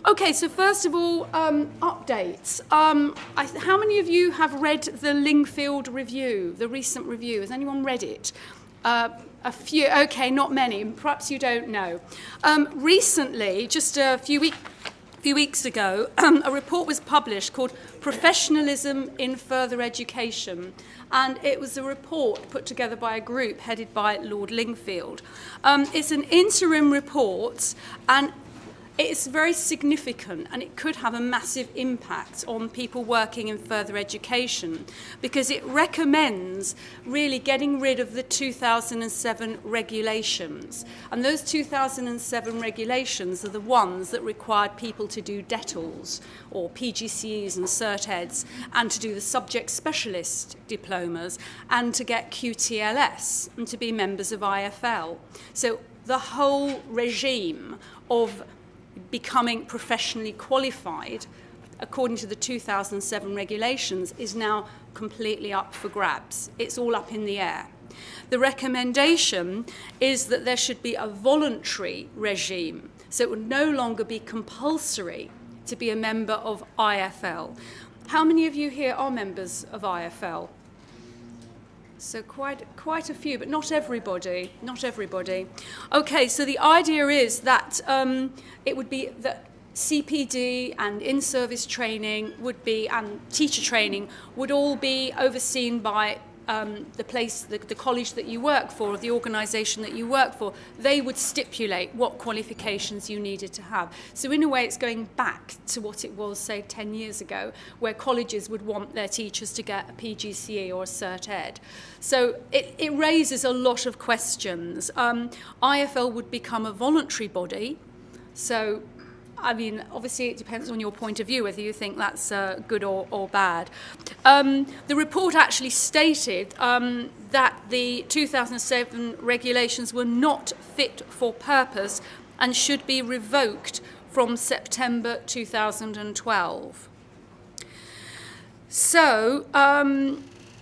Okay, so first of all, updates. How many of you have read the Lingfield review, the recent review? Has anyone read it? A few, okay, not many, perhaps you don't know. Recently, just a few weeks ago, a report was published called Professionalism in Further Education, and it was a report put together by a group headed by Lord Lingfield. It's an interim report, and it's very significant, and it could have a massive impact on people working in further education, because it recommends really getting rid of the 2007 regulations. And those 2007 regulations are the ones that required people to do DETLs, or PGCEs and Cert-Eds, and to do the subject specialist diplomas, and to get QTLS, and to be members of IFL. So the whole regime of becoming professionally qualified, according to the 2007 regulations, is now completely up for grabs. It's all up in the air. The recommendation is that there should be a voluntary regime, so it would no longer be compulsory to be a member of IFL. How many of you here are members of IFL? So quite a few, but not everybody, not everybody. Okay, so the idea is that it would be that CPD and in-service training would be, and teacher training would all be overseen by the college that you work for, or the organisation that you work for. They would stipulate what qualifications you needed to have. So in a way, it's going back to what it was, say, 10 years ago, where colleges would want their teachers to get a PGCE or a Cert-Ed. So it raises a lot of questions. IFL would become a voluntary body. So I mean, obviously it depends on your point of view whether you think that's good or bad. The report actually stated that the 2007 regulations were not fit for purpose and should be revoked from September 2012. So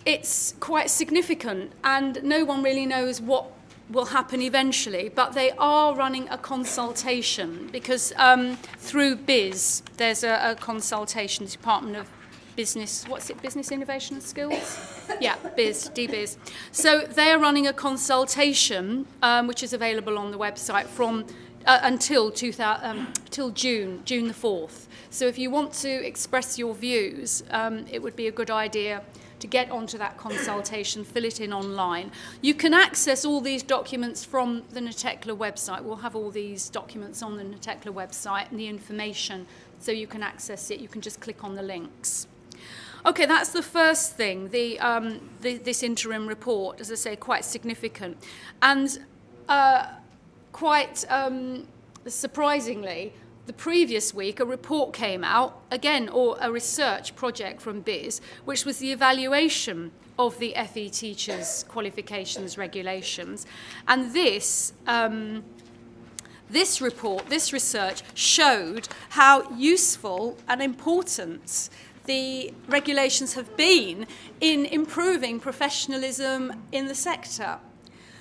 it's quite significant, and no one really knows what will happen eventually, but they are running a consultation, because through BIS, there's a consultation, Department of Business, what's it, Business Innovation and Skills? Yeah, BIS, DBIS. So they're running a consultation, which is available on the website from until June the 4th. So if you want to express your views, it would be a good idea to get onto that consultation, fill it in online. You can access all these documents from the natecla website. We'll have all these documents on the natecla website and the information, so you can access it. You can just click on the links. Okay, that's the first thing, this interim report, as I say, quite significant. And quite surprisingly, the previous week, a report came out, again, or a research project from BIS, which was the evaluation of the FE teachers' qualifications regulations. And this report, this research, showed how useful and important the regulations have been in improving professionalism in the sector.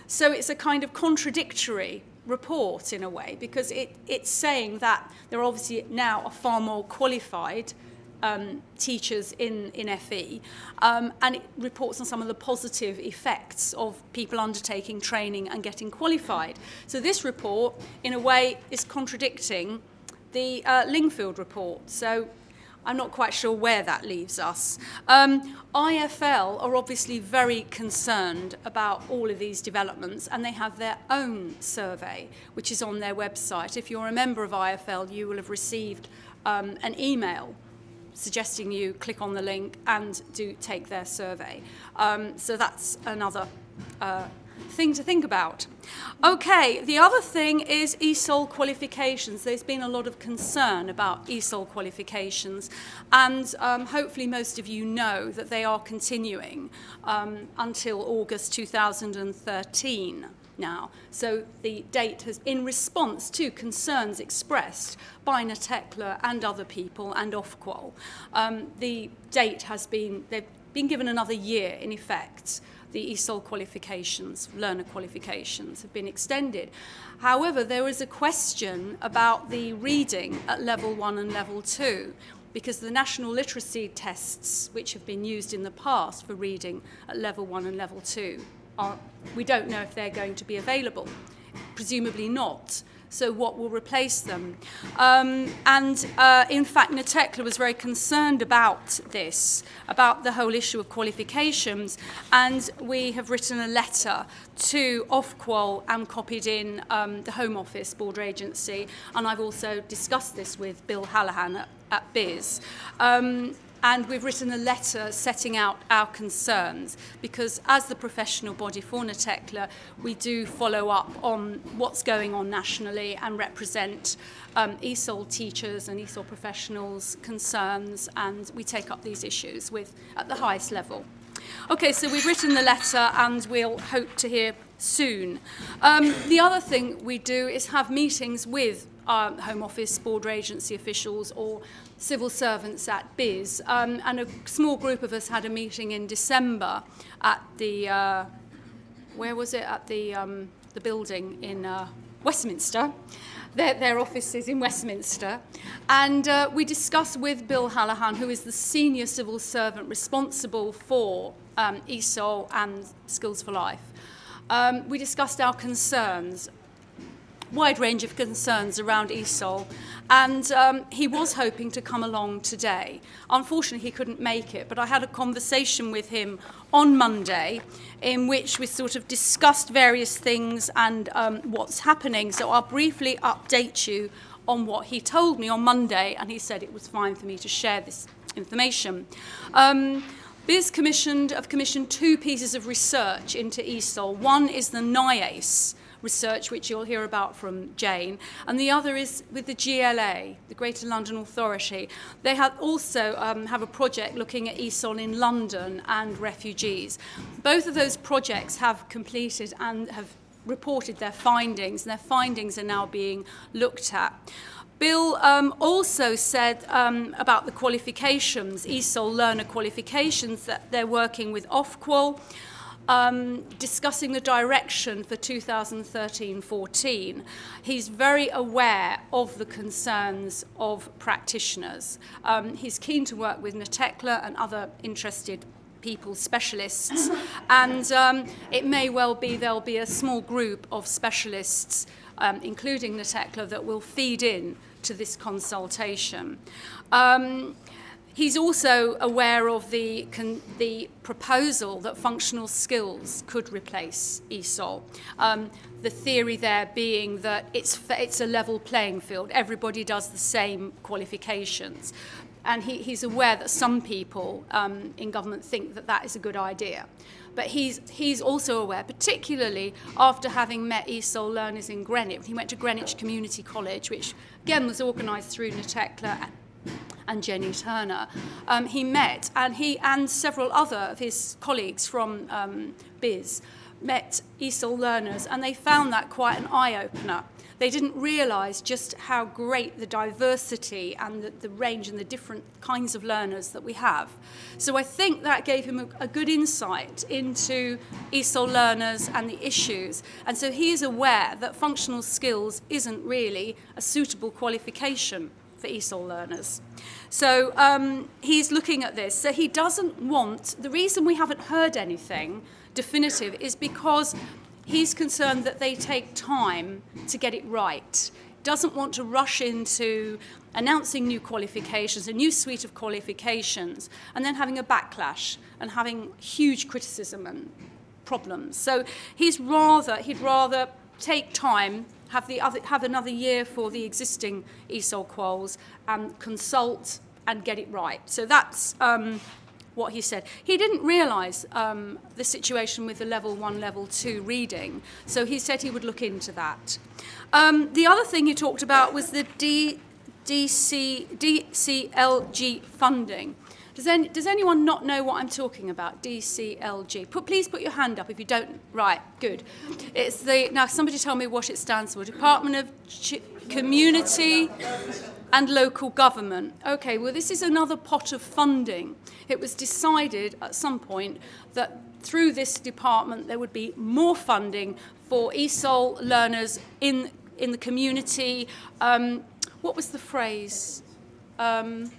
So it's a kind of contradictory report in a way, because it's saying that there obviously now are far more qualified teachers in FE, and it reports on some of the positive effects of people undertaking training and getting qualified. So this report, in a way, is contradicting the Lingfield report. So I'm not quite sure where that leaves us. IFL are obviously very concerned about all of these developments, and they have their own survey, which is on their website. If you're a member of IFL, you will have received an email suggesting you click on the link and do take their survey. So that's another thing to think about. Okay, the other thing is ESOL qualifications. There's been a lot of concern about ESOL qualifications, and hopefully most of you know that they are continuing until August 2013 now. So the date has, in response to concerns expressed by natecla and other people and Ofqual, the date has been, they've been given another year in effect. the ESOL qualifications, learner qualifications, have been extended. However, there is a question about the reading at level 1 and level 2, because the national literacy tests, which have been used in the past for reading at level 1 and level 2, we don't know if they're going to be available. Presumably not. So what will replace them? In fact, natecla was very concerned about this, about the whole issue of qualifications, and we have written a letter to Ofqual and copied in the Home Office Border Agency, and I've also discussed this with Bill Hallahan at BIS. And we've written a letter setting out our concerns, because as the professional body for natecla, we do follow up on what's going on nationally and represent ESOL teachers and ESOL professionals' concerns, and we take up these issues at the highest level. Okay, so we've written the letter and we'll hope to hear soon. The other thing we do is have meetings with Home Office, border agency officials or civil servants at BIS. And a small group of us had a meeting in December at the, where was it? At the building in Westminster. Their office is in Westminster. And we discussed with Bill Hallahan, who is the senior civil servant responsible for ESOL and Skills for Life. We discussed our concerns, wide range of concerns around ESOL, and he was hoping to come along today. Unfortunately, he couldn't make it, but I had a conversation with him on Monday in which we sort of discussed various things and what's happening. So I'll briefly update you on what he told me on Monday, and he said it was fine for me to share this information. BIS have commissioned 2 pieces of research into ESOL. One is the NIACE research, which you'll hear about from Jane, and the other is with the GLA, the Greater London Authority. They have also have a project looking at ESOL in London and refugees. Both of those projects have completed and have reported their findings, and their findings are now being looked at. Bill also said about the qualifications, ESOL learner qualifications, that they're working with Ofqual, discussing the direction for 2013-14. He's very aware of the concerns of practitioners. He's keen to work with natecla and other interested people, specialists, and it may well be there'll be a small group of specialists, including natecla, that will feed in to this consultation. He's also aware of the proposal that functional skills could replace ESOL. The theory there being that it's a level playing field. Everybody does the same qualifications. And he's aware that some people in government think that that is a good idea. But he's also aware, particularly after having met ESOL learners in Greenwich. He went to Greenwich Community College, which again was organised through natecla and Jenny Turner. He met, and he and several other of his colleagues from BIS met ESOL learners, and they found that quite an eye-opener. They didn't realise just how great the diversity and the range and the different kinds of learners that we have. So I think that gave him a good insight into ESOL learners and the issues. And so he is aware that functional skills isn't really a suitable qualification for ESOL learners. So he's looking at this. So he doesn't want, the reason we haven't heard anything definitive is because he's concerned that they take time to get it right. Doesn't want to rush into announcing new qualifications, a new suite of qualifications, and then having a backlash and having huge criticism and problems. So he'd rather take time, have another year for the existing ESOL quals, and consult and get it right. So that's what he said. He didn't realise the situation with the level 1, level 2 reading, so he said he would look into that. The other thing he talked about was the DCLG funding. Does anyone not know what I'm talking about? DCLG. Please put your hand up if you don't. Right, good. It's now somebody tell me what it stands for. Department of Community and Local Government. Okay, well this is another pot of funding. It was decided at some point that through this department, there would be more funding for ESOL learners in the community. What was the phrase? And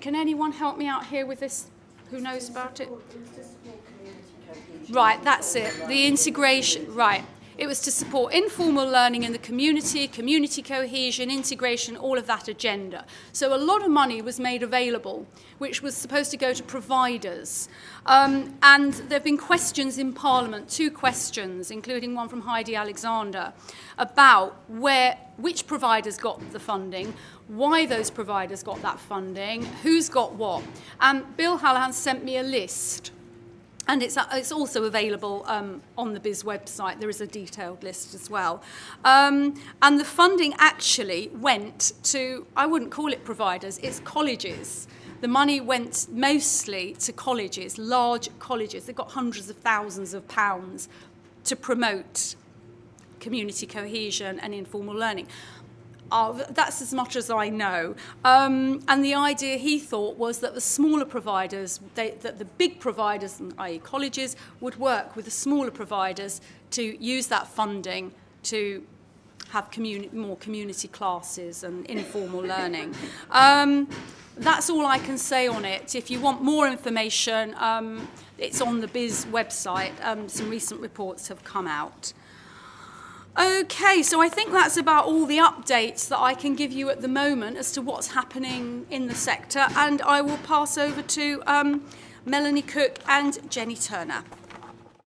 can anyone help me out here with this? Who knows about it? Right, that's it. The integration, right. It was to support informal learning in the community, community cohesion, integration, all of that agenda. So a lot of money was made available, which was supposed to go to providers. And there have been questions in Parliament, 2 questions, including one from Heidi Alexander, about which providers got the funding, why those providers got that funding, who's got what. And Bill Hallahan sent me a list. And it's also available on the BIS website. There is a detailed list as well. And the funding actually went to, I wouldn't call it providers, it's colleges. The money went mostly to colleges, large colleges. They've got hundreds of thousands of pounds to promote community cohesion and informal learning. That's as much as I know. And the idea he thought was that the smaller providers, that the big providers, i.e. colleges, would work with the smaller providers to use that funding to have more community classes and informal learning. That's all I can say on it. If you want more information, it's on the BIS website. Some recent reports have come out. Okay, so I think that's about all the updates that I can give you at the moment as to what's happening in the sector, and I will pass over to Melanie Cook and Jenny Turner.